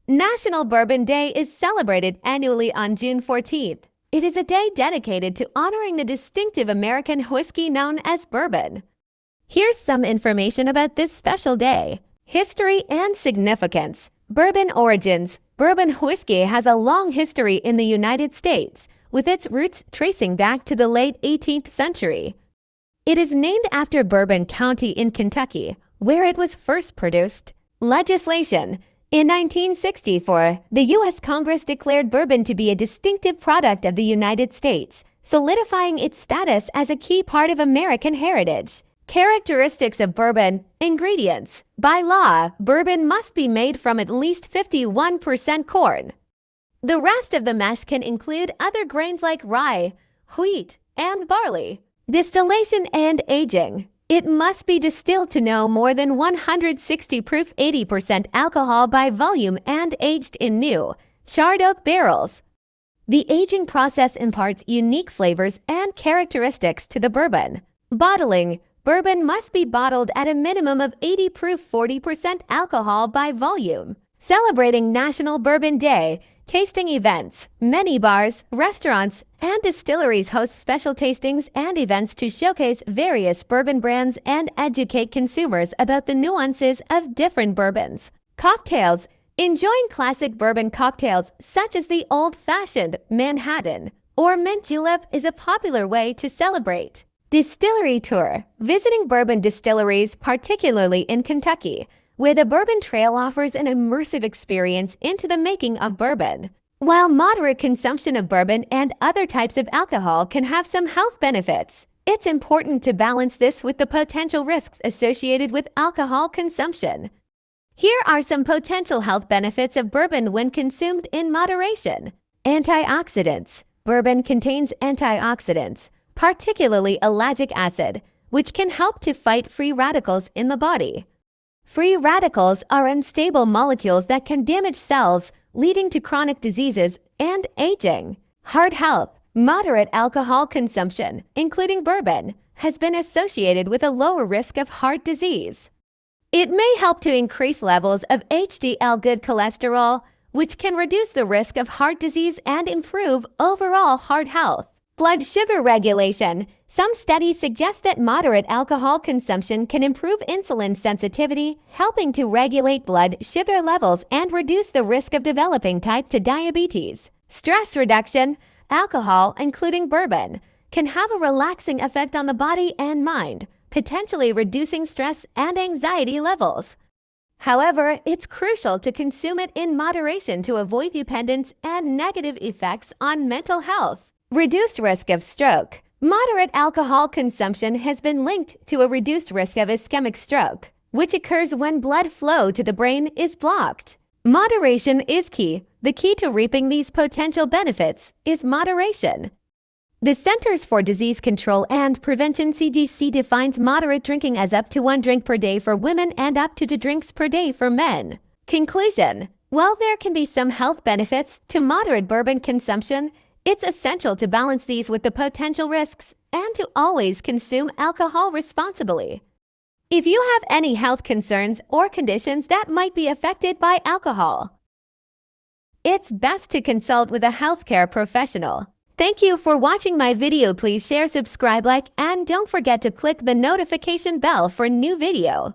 National Bourbon Day is celebrated annually on June 14th. It is a day dedicated to honoring the distinctive American whiskey known as bourbon. Here's some information about this special day. History and significance. Bourbon Origins. Bourbon whiskey has a long history in the United States, with its roots tracing back to the late 18th century. It is named after Bourbon County in Kentucky, where it was first produced. Legislation. In 1964, the U.S. Congress declared bourbon to be a distinctive product of the United States, solidifying its status as a key part of American heritage. Characteristics of bourbon. Ingredients. By law, bourbon must be made from at least 51% corn. The rest of the mash can include other grains like rye, wheat, and barley. Distillation and aging. It must be distilled to no more than 160 proof 80% alcohol by volume and aged in new, charred oak barrels. The aging process imparts unique flavors and characteristics to the bourbon. Bottling. Bourbon must be bottled at a minimum of 80 proof 40% alcohol by volume. Celebrating National Bourbon Day. Tasting events. Many bars, restaurants, and distilleries host special tastings and events to showcase various bourbon brands and educate consumers about the nuances of different bourbons. Cocktails. Enjoying classic bourbon cocktails such as the old-fashioned Manhattan or mint julep is a popular way to celebrate. Distillery tour. Visiting bourbon distilleries, particularly in Kentucky, where the Bourbon Trail offers an immersive experience into the making of bourbon. While moderate consumption of bourbon and other types of alcohol can have some health benefits, it's important to balance this with the potential risks associated with alcohol consumption. Here are some potential health benefits of bourbon when consumed in moderation. Antioxidants. Bourbon contains antioxidants, particularly ellagic acid, which can help to fight free radicals in the body. Free radicals are unstable molecules that can damage cells, leading to chronic diseases and aging. Heart health. Moderate alcohol consumption, including bourbon, has been associated with a lower risk of heart disease. It may help to increase levels of HDL good cholesterol, which can reduce the risk of heart disease and improve overall heart health. Blood sugar regulation. Some studies suggest that moderate alcohol consumption can improve insulin sensitivity, helping to regulate blood sugar levels and reduce the risk of developing type 2 diabetes. Stress reduction. Alcohol, including bourbon, can have a relaxing effect on the body and mind, potentially reducing stress and anxiety levels. However, it's crucial to consume it in moderation to avoid dependence and negative effects on mental health. Reduced risk of stroke. Moderate alcohol consumption has been linked to a reduced risk of ischemic stroke, which occurs when blood flow to the brain is blocked. Moderation is key. The key to reaping these potential benefits is moderation. The Centers for Disease Control and Prevention (CDC) defines moderate drinking as up to 1 drink per day for women and up to 2 drinks per day for men. Conclusion. While there can be some health benefits to moderate bourbon consumption, it's essential to balance these with the potential risks and to always consume alcohol responsibly. If you have any health concerns or conditions that might be affected by alcohol, it's best to consult with a healthcare professional. Thank you for watching my video. Please share, subscribe, like, and don't forget to click the notification bell for new video.